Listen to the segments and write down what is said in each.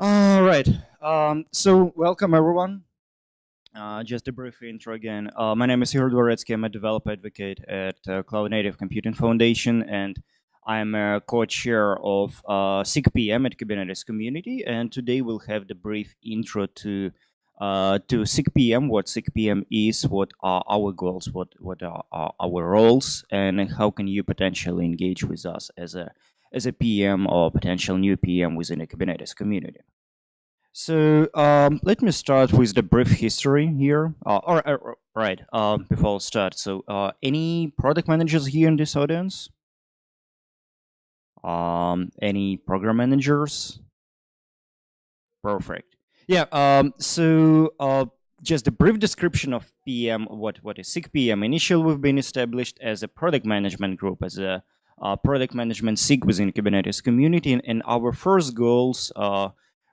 All right. So welcome everyone. Just a brief intro again. My name is Ihor Dvoretskyi. I'm a developer advocate at Cloud Native Computing Foundation, and I'm a co-chair of SIG-PM at Kubernetes community. And today we'll have the brief intro to SIG-PM, what SIG-PM is, what are our goals, what are our roles, and how can you potentially engage with us as a PM or potential new PM within the Kubernetes community. So let me start with the brief history here. Right, before I start. So any product managers here in this audience? Any program managers? Perfect. Yeah, just a brief description of PM, what is SIG-PM. Initially, we've been established as a product management group, as a product management SIG within Kubernetes community, and our first goals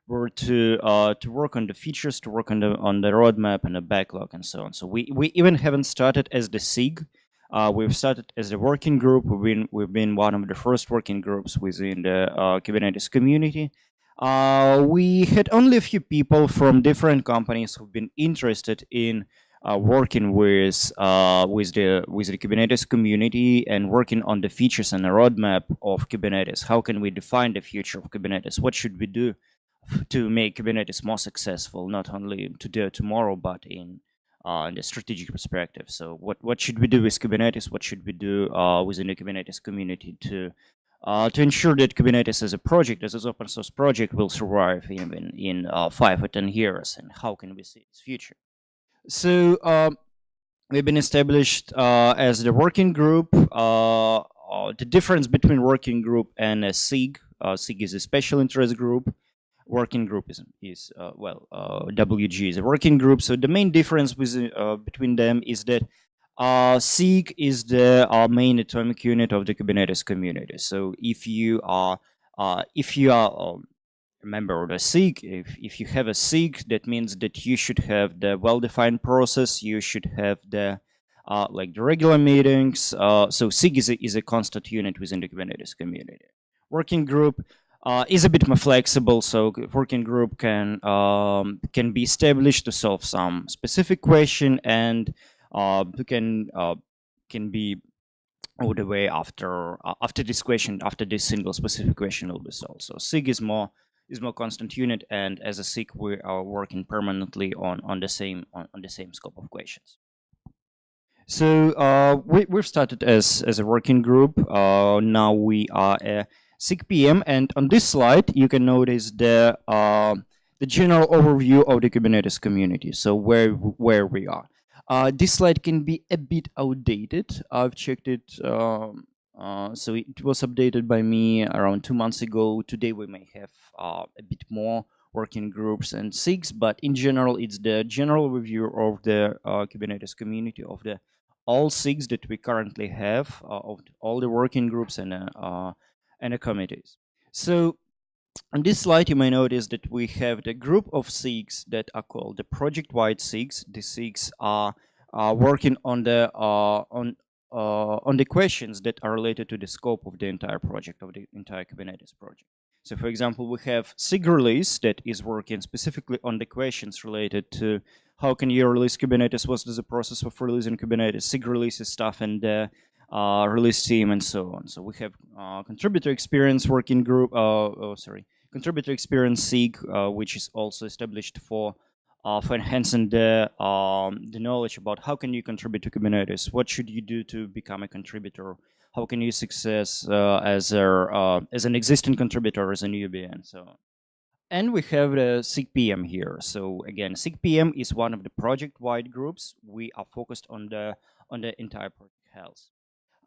were to work on the features, to work on the roadmap and the backlog and so on. So we even haven't started as the SIG. We've started as a working group. We've been one of the first working groups within the Kubernetes community. We had only a few people from different companies who've been interested in working with the Kubernetes community and working on the features and the roadmap of Kubernetes. How can we define the future of Kubernetes? What should we do to make Kubernetes more successful, not only today or tomorrow, but in the strategic perspective? So what should we do with Kubernetes? What should we do within the Kubernetes community to ensure that Kubernetes as a project, as an open source project, will survive even in 5 or 10 years, and how can we see its future? So we've been established as the working group. The difference between working group and a SIG, SIG is a special interest group. Working group is WG is a working group. So the main difference between them is that SIG is the main atomic unit of the Kubernetes community. So if you are a member of the SIG, if you have a SIG, that means that you should have the well-defined process. You should have the like the regular meetings. So SIG is a constant unit within the Kubernetes community. Working group is a bit more flexible, so working group can be established to solve some specific question, and can be all the way after this question, after this single specific question will be solved. So SIG is more constant unit, and as a SIG we are working permanently on the same scope of questions. So we've started as a working group. Now we are a SIG-PM, and on this slide you can notice the general overview of the Kubernetes community. So where we are. This slide can be a bit outdated. I've checked it. So it was updated by me around 2 months ago. Today we may have a bit more working groups and SIGs, but in general, it's the general review of the Kubernetes community, of the all SIGs that we currently have, of all the working groups and the committees. So on this slide, you may notice that we have the group of SIGs that are called the project-wide SIGs. The SIGs are working on the questions that are related to the scope of the entire project, of the entire Kubernetes project. So for example, we have SIG release that is working specifically on the questions related to how can you release Kubernetes, what is the process of releasing Kubernetes, SIG releases stuff, and the release team, and so on. So we have contributor experience working group, contributor experience SIG, which is also established for enhancing the knowledge about how can you contribute to Kubernetes, what should you do to become a contributor, how can you success as an existing contributor, as a newbie, and so on. And we have the SIG-PM here. So again, SIG-PM is one of the project-wide groups. We are focused on the entire project health.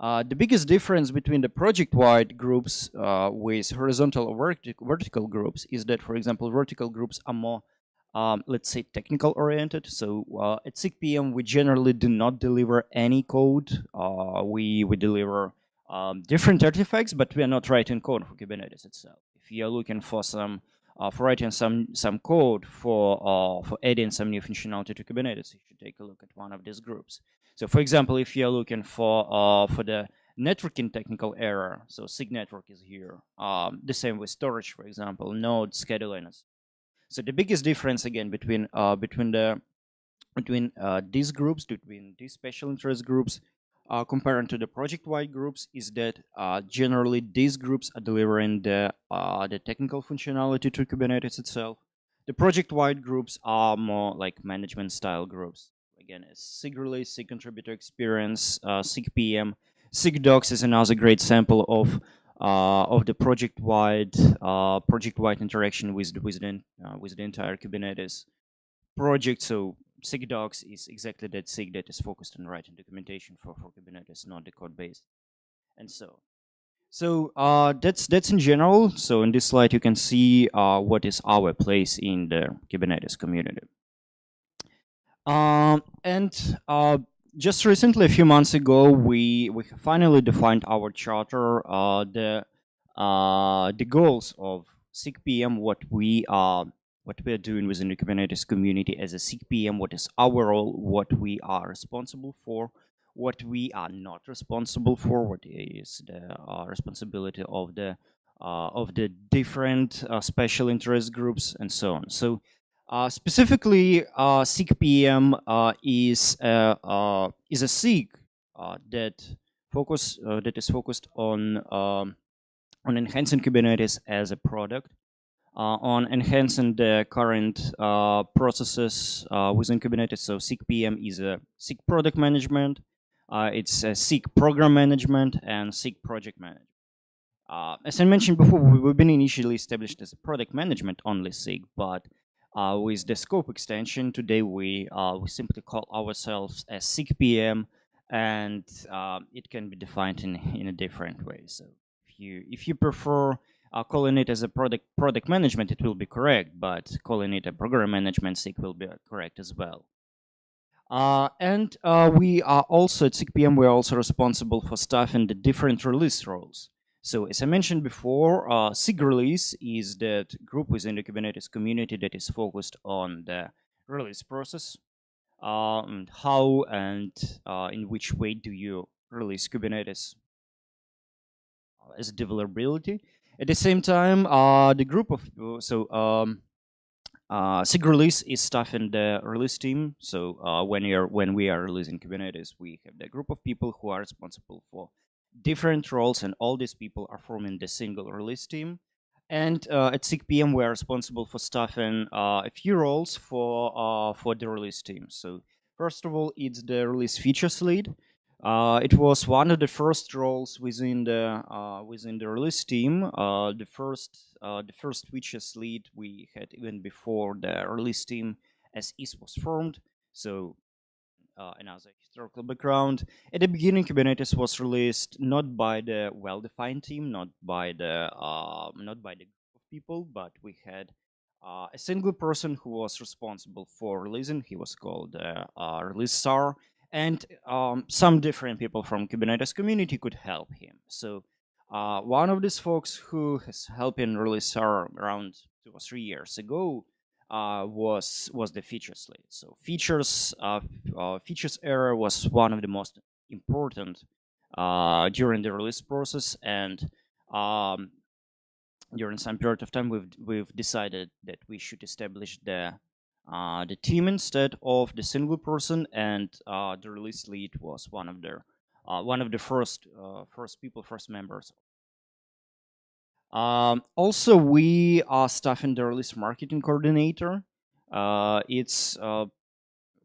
The biggest difference between the project-wide groups with horizontal or vertical groups is that, for example, vertical groups are more, let's say, technical oriented. So at SIG-PM, we generally do not deliver any code. We deliver different artifacts, but we are not writing code for Kubernetes itself. If you're looking for some for writing some code for adding some new functionality to Kubernetes, you should take a look at one of these groups. So for example, if you're looking for the networking technical area, so SIG network is here. The same with storage, for example, node scheduling. So the biggest difference again between these groups, between these special interest groups, compared to the project-wide groups, is that generally these groups are delivering the technical functionality to Kubernetes itself. The project-wide groups are more like management-style groups. Again, a SIG release, SIG contributor experience, SIG-PM. SIG docs is another great sample of the project-wide interaction with the entire Kubernetes project. So SIG docs is exactly that SIG that is focused on writing documentation for Kubernetes, not the code base. And so that's in general. So in this slide, you can see what is our place in the Kubernetes community. And just recently, a few months ago, we finally defined our charter, the goals of SIG-PM, what we are doing within the Kubernetes community as a SIG-PM, what is our role, what we are responsible for, what we are not responsible for, what is the responsibility of the different special interest groups, and so on. So specifically, SIG-PM is a SIG that is focused on enhancing Kubernetes as a product, on enhancing the current processes within Kubernetes. So SIG-PM is a SIG product management, it's a SIG program management, and SIG project management. As I mentioned before, we've been initially established as a product management only SIG, but with the scope extension, today we simply call ourselves as SIG-PM, and it can be defined in a different way. So if you prefer calling it as a product management, it will be correct, but calling it a program management SIG will be correct as well. And we are also at SIG-PM, we're also responsible for staffing the different release roles. So as I mentioned before, SIG release is that group within the Kubernetes community that is focused on the release process. How and in which way do you release Kubernetes as deliverability? At the same time, the group of SIG release is staffing the release team. So when we are releasing Kubernetes, we have the group of people who are responsible for different roles, and all these people are forming the single release team. And at SIG-PM, we are responsible for staffing a few roles for the release team. So first of all, it's the release features lead. It was one of the first roles within the release team. The first features lead we had even before the release team as is was formed. So another historical background. At the beginning, Kubernetes was released not by the well-defined team, not by the group of people, but we had a single person who was responsible for releasing. He was called release SAR, and some different people from Kubernetes community could help him. So one of these folks who has helped in release SAR around 2 or 3 years ago was the features lead. So features error was one of the most important during the release process, and during some period of time, we've decided that we should establish the team instead of the single person, and the release lead was one of the first members. Also, we are staffing the release marketing coordinator. It's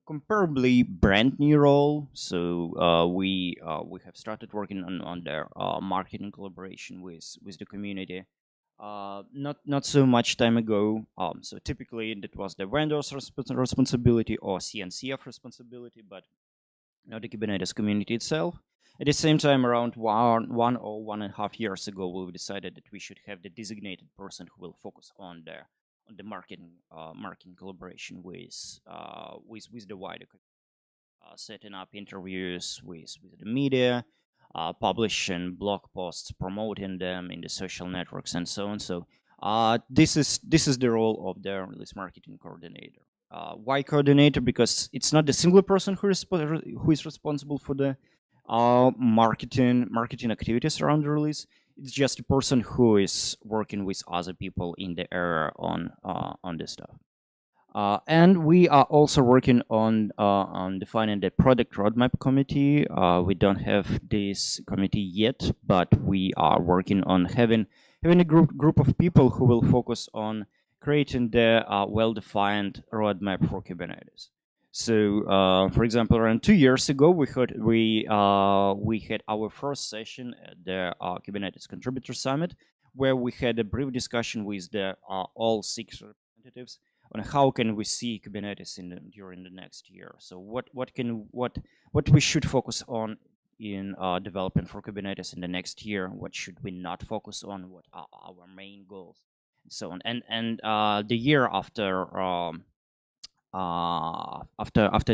comparably brand new role, so we have started working on their marketing collaboration with the community. Not so much time ago. So typically that was the vendor's responsibility or CNCF responsibility, but not the Kubernetes community itself. At the same time, around 1.5 years ago, we decided that we should have the designated person who will focus on the marketing collaboration with the wider, setting up interviews with the media, publishing blog posts, promoting them in the social networks, and so on. So this is the role of the release marketing coordinator. Why coordinator? Because it's not the single person who is responsible for the marketing activities around the release. It's just a person who is working with other people in the area on this stuff. And we are also working on defining the product roadmap committee. We don't have this committee yet, but we are working on having a group of people who will focus on creating the well-defined roadmap for Kubernetes. So, for example, around 2 years ago, we had our first session at the Kubernetes Contributor Summit, where we had a brief discussion with the all 6 representatives on how can we see Kubernetes during the next year. So what we should focus on in developing for Kubernetes in the next year. What should we not focus on? What are our main goals? And so on. And the year after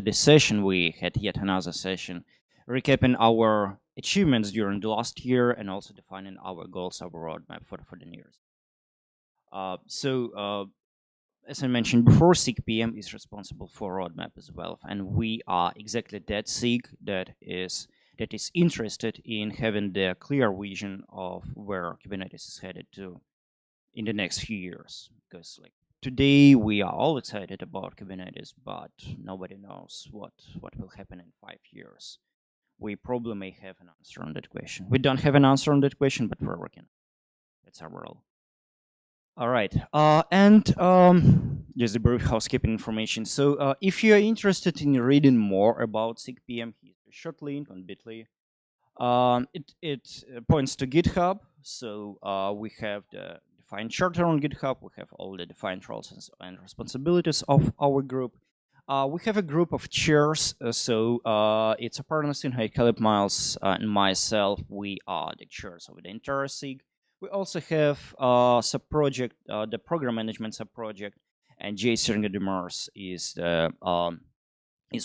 this session, we had yet another session recapping our achievements during the last year and also defining our goals, our roadmap for the years. As I mentioned before, SIG-PM is responsible for roadmap as well, and we are exactly that SIG that is interested in having the clear vision of where Kubernetes is headed to in the next few years. Because like today, we are all excited about Kubernetes, but nobody knows what will happen in 5 years. We probably may have an answer on that question. We don't have an answer on that question, but we're working. That's our role. All right, just a brief housekeeping information. So if you are interested in reading more about SIG-PM, here's a short link on bit.ly. It points to GitHub. So we have the defined charter on GitHub. We have all the defined roles and responsibilities of our group. We have a group of chairs. So it's a partner in Caleb Miles and myself. We are the chairs of the entire SIG. We also have sub-project, the program management sub-project, and Jason Demars is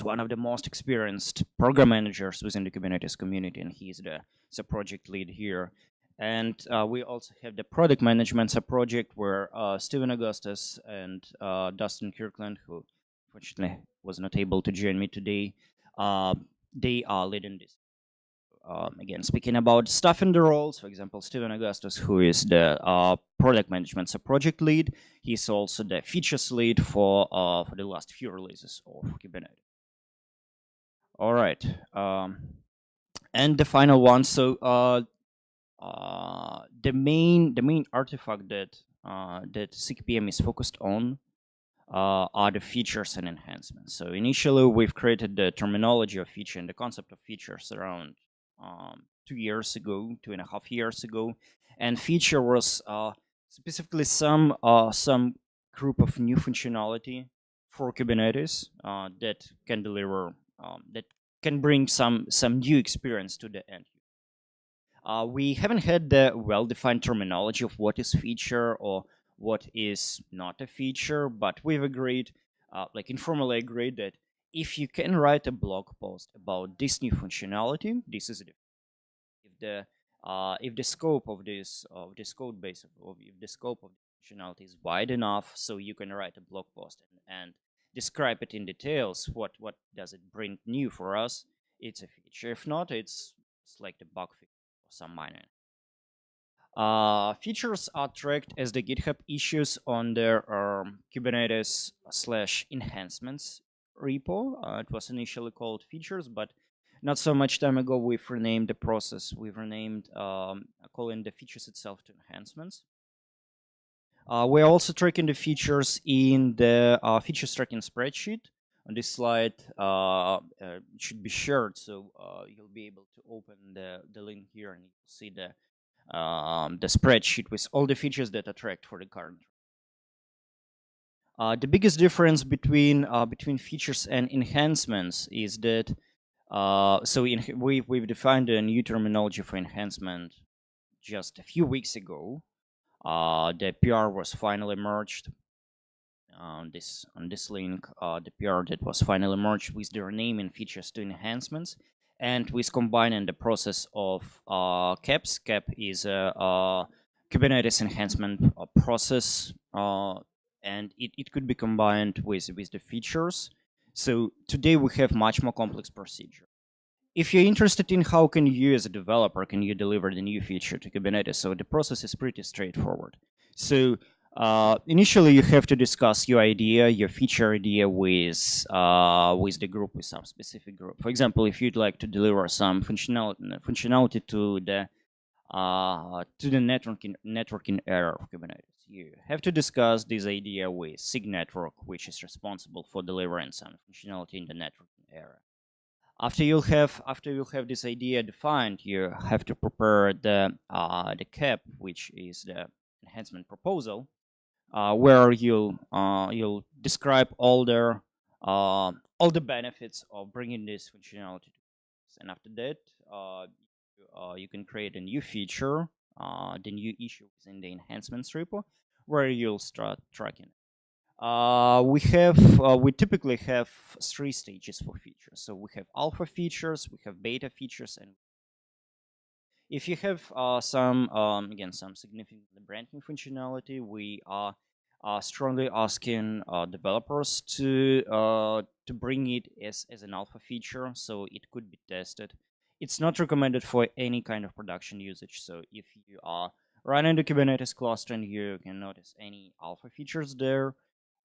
one of the most experienced program managers within the Kubernetes community, and he's the sub-project lead here. And we also have the product management sub-project where Steven Augustus and Dustin Kirkland, who unfortunately was not able to join me today, they are leading this. Again, speaking about stuff in the roles, for example, Steven Augustus, who is the product management sub-project lead, he's also the features lead for the last few releases of Kubernetes. All right, and the final one. So the main artifact that SIG-PM is focused on are the features and enhancements. So initially, we've created the terminology of feature and the concept of features around 2.5 years ago, and feature was specifically some group of new functionality for Kubernetes that can deliver that can bring some new experience to the end. We haven't had the well-defined terminology of what is feature or what is not a feature, but we've agreed, like informally agreed, that if you can write a blog post about this new functionality, this is it. If the scope of this code base, if the scope of the functionality is wide enough, so you can write a blog post and describe it in details, what does it bring new for us, it's a feature. If not, it's like the bug fix or some minor. Features are tracked as the GitHub issues on their Kubernetes/enhancements repo. It was initially called features, but not so much time ago we've renamed the process. We've renamed calling the features itself to enhancements. We're also tracking the features in the features tracking spreadsheet. On this slide, it should be shared, so you'll be able to open the link here and you'll see the spreadsheet with all the features that are tracked for the current. The biggest difference between features and enhancements is that we've defined a new terminology for enhancement just a few weeks ago. The PR was finally merged. On this link, the PR that was finally merged with the renaming features to enhancements. And with combining the process of CAPs. CAP is a Kubernetes enhancement process, and it could be combined with the features. So today we have much more complex procedure. If you're interested in how can you as a developer, can you deliver the new feature to Kubernetes, so the process is pretty straightforward. So initially you have to discuss your idea, your feature idea with the group, with some specific group. For example, if you'd like to deliver some functionality to the networking area of Kubernetes, you have to discuss this idea with SIG network, which is responsible for delivering some functionality in the networking area. After you'll have this idea defined, you have to prepare the CAP, which is the enhancement proposal, where you'll describe all the benefits of bringing this functionality to us. And after that, you can create a new feature, the new issue within the enhancements repo, where you'll start tracking it. We typically have 3 stages for features. So we have alpha features, we have beta features, and if you have some significant brand new functionality, we are strongly asking developers to bring it as an alpha feature, so it could be tested. It's not recommended for any kind of production usage. So if you are running the Kubernetes cluster and you can notice any alpha features there,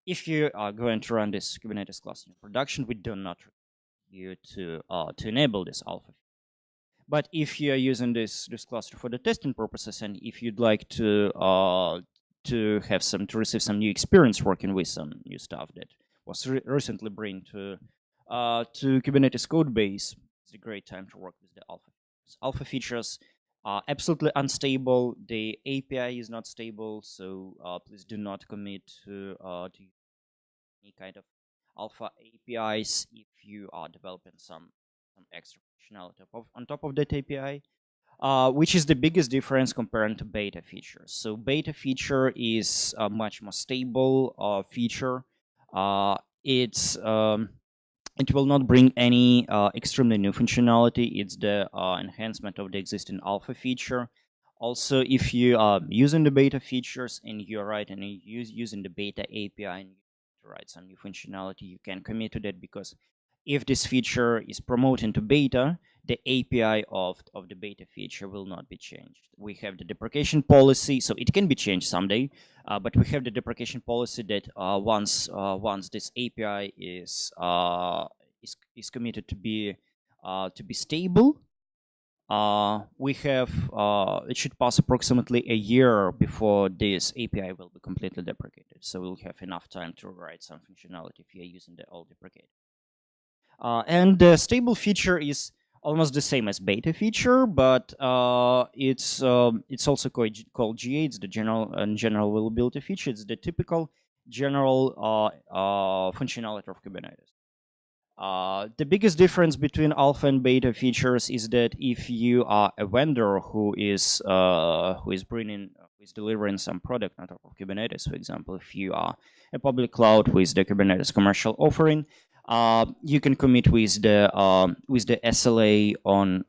if you are going to run this Kubernetes cluster in production, we do not recommend you to enable this alpha. But if you are using this cluster for the testing purposes, and if you'd like to receive some new experience working with some new stuff that was recently brought to Kubernetes code base, it's a great time to work with the alpha features. Alpha features are absolutely unstable. The API is not stable, so please do not commit to any kind of alpha APIs if you are developing some extra functionality on top of that API, which is the biggest difference compared to beta features. So beta feature is a much more stable feature. It will not bring any extremely new functionality. It's the enhancement of the existing alpha feature. Also, if you are using the beta features and you're writing and using the beta API and you to write some new functionality, you can commit to that, because if this feature is promoted to beta, the API of the beta feature will not be changed. We have the deprecation policy, so it can be changed someday, but we have the deprecation policy that once this API is committed to be stable, it should pass approximately a year before this API will be completely deprecated. So we'll have enough time to write some functionality if you're using the old deprecated. And the stable feature is almost the same as beta feature, but it's also called GA. It's the general availability feature. It's the typical general functionality of Kubernetes. The biggest difference between alpha and beta features is that if you are a vendor who is delivering some product on top of Kubernetes, for example, if you are a public cloud with the Kubernetes commercial offering, you can commit with the SLA on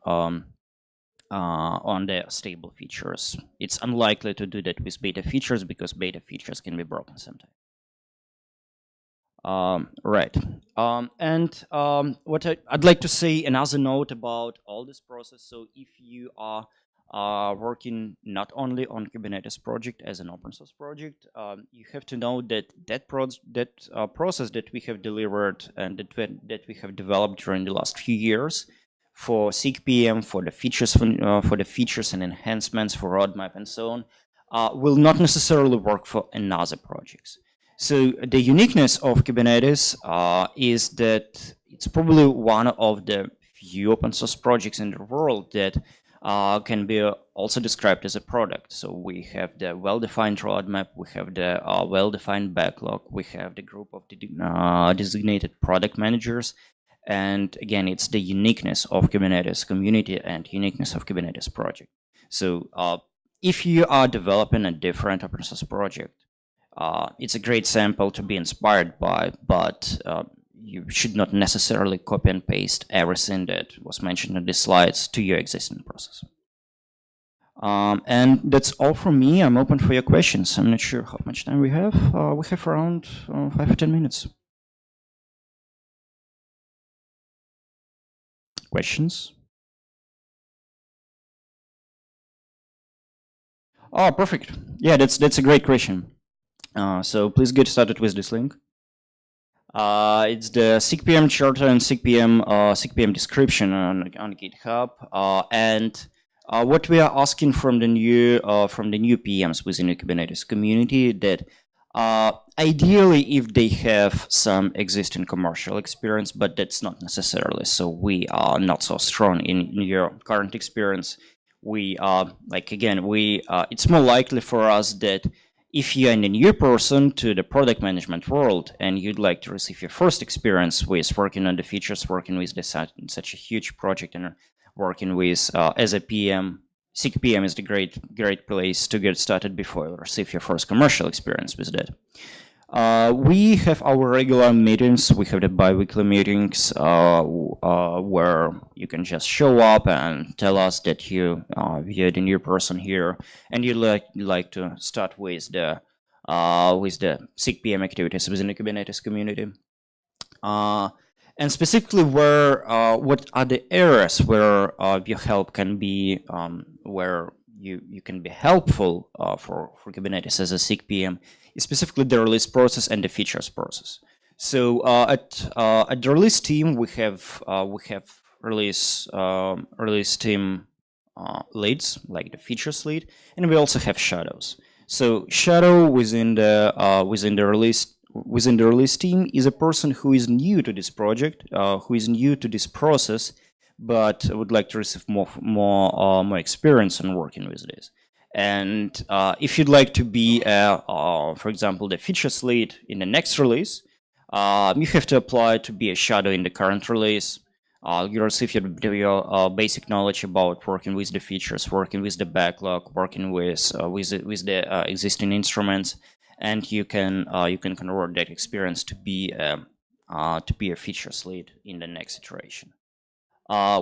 the stable features. It's unlikely to do that with beta features because beta features can be broken sometimes. Right. And what I'd like to say another note about all this process. So if you are working not only on Kubernetes project as an open source project, you have to know that process that we have delivered and that we have developed during the last few years for SIG-PM, for the features and enhancements, for roadmap and so on, will not necessarily work for another projects. So the uniqueness of Kubernetes is that it's probably one of the few open source projects in the world that can be also described as a product. So we have the well-defined roadmap, we have the well-defined backlog, we have the group of designated product managers, and again, it's the uniqueness of Kubernetes community and uniqueness of Kubernetes project. So if you are developing a different open source project, it's a great sample to be inspired by, but you should not necessarily copy and paste everything that was mentioned in these slides to your existing process. And that's all from me. I'm open for your questions. I'm not sure how much time we have. We have around 5 or 10 minutes. Questions? Oh, perfect. Yeah, that's a great question. So please get started with this link. It's the SIG-PM charter and SIG-PM description on GitHub, and what we are asking from the new PMs within the Kubernetes community, that ideally if they have some existing commercial experience, but that's not necessarily. So we are not so strong in your current experience. We it's more likely for us that if you're a new person to the product management world and you'd like to receive your first experience with working on the features, working with such a huge project, and working with as a PM, SIG-PM is the great place to get started before you receive your first commercial experience with that. We have our regular meetings. We have the bi-weekly meetings where you can just show up and tell us that you're the new person here and you'd like to start with the SIG-PM activities within the Kubernetes community. And specifically, what are the areas where your help can be, where you can be helpful for Kubernetes as a SIG-PM, specifically the release process and the features process. So at the release team, we have release team leads, like the features lead, and we also have shadows. So shadow within the release team is a person who is new to this project, who is new to this process, but would like to receive more experience in working with this. And if you'd like to be, for example, the features lead in the next release, you have to apply to be a shadow in the current release. You receive your basic knowledge about working with the features, working with the backlog, working with the existing instruments, and you can convert that experience to be a features lead in the next iteration.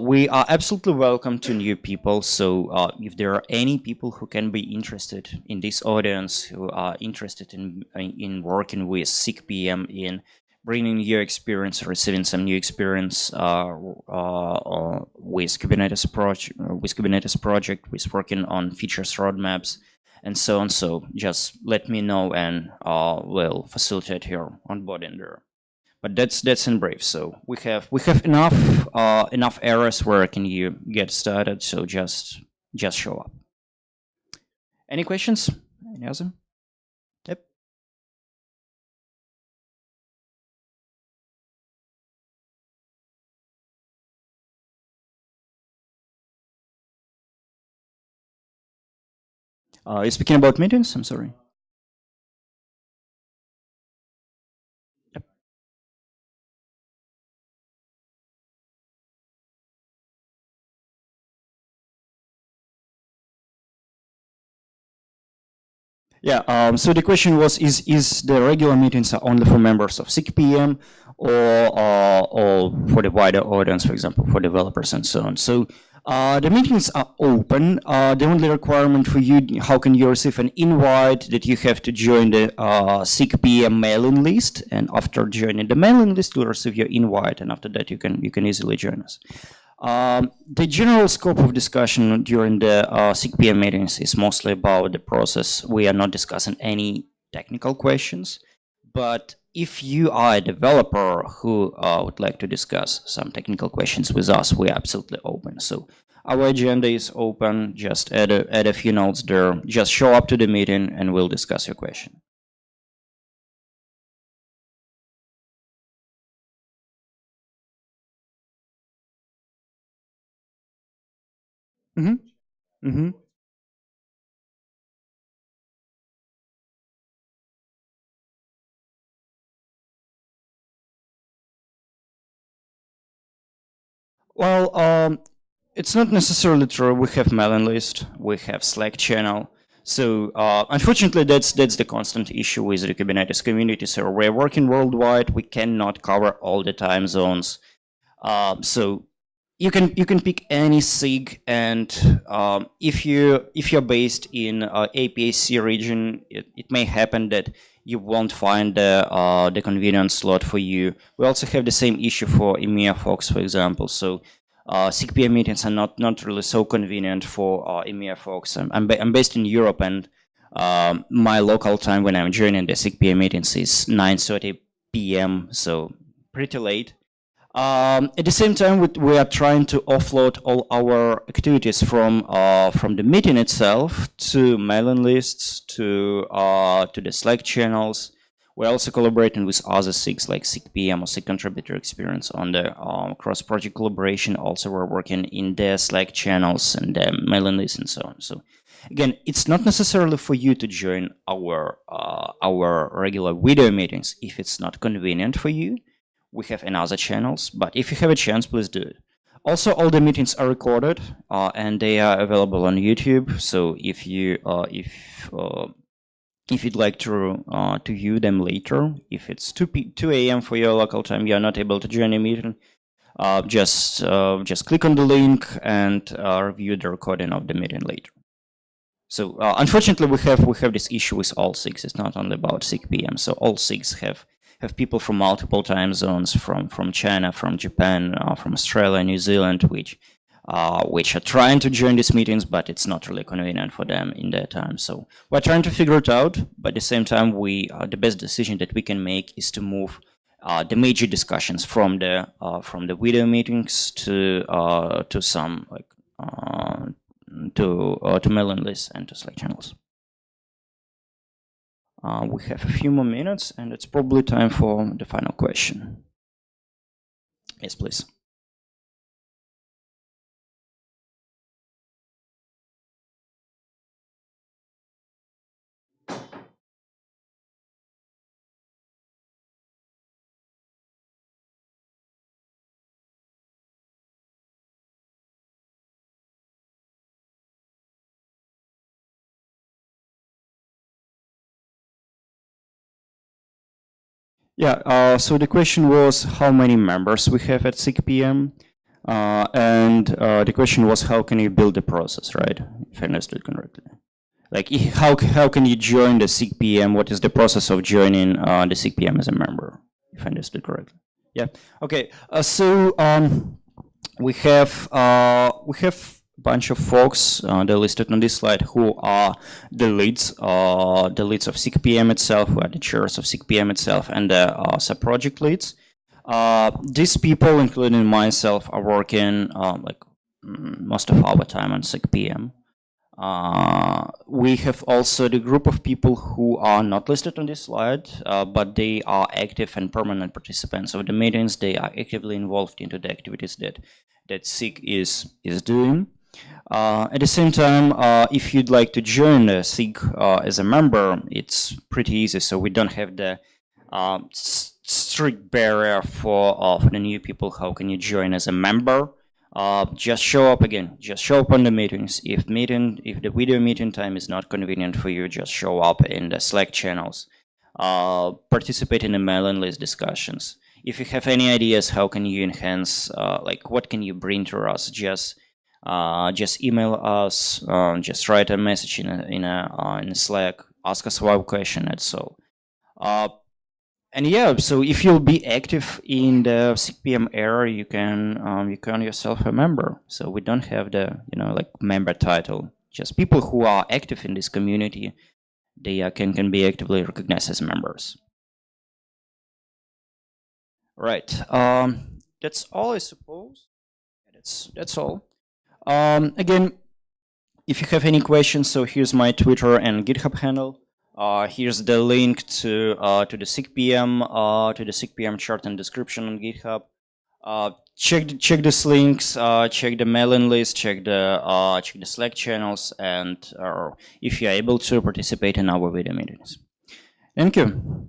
We are absolutely welcome to new people, so if there are any people who can be interested in this audience, who are interested in working with SIG-PM, in bringing new experience, receiving some new experience with Kubernetes project, with working on features roadmaps, and so on. So just let me know, and we'll facilitate your onboarding there. But that's in brief. So we have enough areas where can you get started. So just show up. Any questions? Any other? Yep. You're speaking about meetings? I'm sorry. Yeah, so the question was, is the regular meetings are only for members of SIG-PM or for the wider audience, for example, for developers and so on? So the meetings are open. The only requirement for you, how can you receive an invite, that you have to join the SIG-PM mailing list, and after joining the mailing list, you'll receive your invite, and after that you can easily join us. The general scope of discussion during the SIG-PM meetings is mostly about the process. We are not discussing any technical questions, but if you are a developer who would like to discuss some technical questions with us, we are absolutely open. So our agenda is open. Just add a few notes there. Just show up to the meeting and we'll discuss your question. Mm-hmm. Mm-hmm. Well, it's not necessarily true. We have mailing list, we have Slack channel. So unfortunately, that's the constant issue with the Kubernetes community. So we're working worldwide. We cannot cover all the time zones. So you can pick any SIG, and if you're based in APAC region, it may happen that you won't find the convenient slot for you. We also have the same issue for EMEA folks, for example. So SIG-PM meetings are not really so convenient for EMEA folks. I'm based in Europe, and my local time when I'm joining the SIG-PM meetings is 9:30 p.m., so pretty late. At the same time, we are trying to offload all our activities from the meeting itself to mailing lists, to the Slack channels. We're also collaborating with other SIGs like SIG-PM or SIG Contributor Experience on the cross-project collaboration. Also, we're working in their Slack channels and their mailing lists and so on. So, again, it's not necessarily for you to join our regular video meetings if it's not convenient for you. We have another channels, but if you have a chance, please do it. Also, all the meetings are recorded and they are available on YouTube. So if you if you'd like to view them later, if it's 2 a.m. for your local time, you are not able to join a meeting, just click on the link and review the recording of the meeting later. So unfortunately, we have this issue with all SIGs. It's not only about SIG-PM. So all SIGs have people from multiple time zones, from China, from Japan, from Australia, New Zealand, which are trying to join these meetings, but it's not really convenient for them in their time. So we're trying to figure it out, but at the same time, the best decision that we can make is to move the major discussions from the video meetings to some like to mailing lists and to Slack channels. We have a few more minutes, and it's probably time for the final question. Yes, please. Yeah, so the question was how many members we have at SIG-PM, and the question was how can you build the process, right? If I understood correctly. Like how can you join the SIG-PM? What is the process of joining the SIG-PM as a member? If I understood correctly. Yeah. Okay. So we have bunch of folks they're listed on this slide who are the leads of SIG-PM itself, who are the chairs of SIG-PM itself, and the sub-project leads. These people, including myself, are working most of our time on SIG-PM. We have also the group of people who are not listed on this slide, but they are active and permanent participants of the meetings. They are actively involved into the activities that SIG is doing. At the same time, if you'd like to join the SIG as a member, it's pretty easy. So we don't have the strict barrier for the new people. How can you join as a member? Just show up again. Just show up on the meetings. If the video meeting time is not convenient for you, just show up in the Slack channels. Participate in the mailing list discussions. If you have any ideas, how can you enhance? What can you bring to us? Just email us. Just write a message in a Slack. Ask us one question. That's all. And yeah, so if you'll be active in the SIG-PM era, you can yourself a member. So we don't have the member title. Just people who are active in this community, they can be actively recognized as members. Right. That's all, I suppose. That's all. Again, if you have any questions, so here's my Twitter and GitHub handle. Here's the link to the SIG-PM chart and description on GitHub. Check these links. Check the mailing list. Check the Slack channels, and if you're able to participate in our video meetings. Thank you.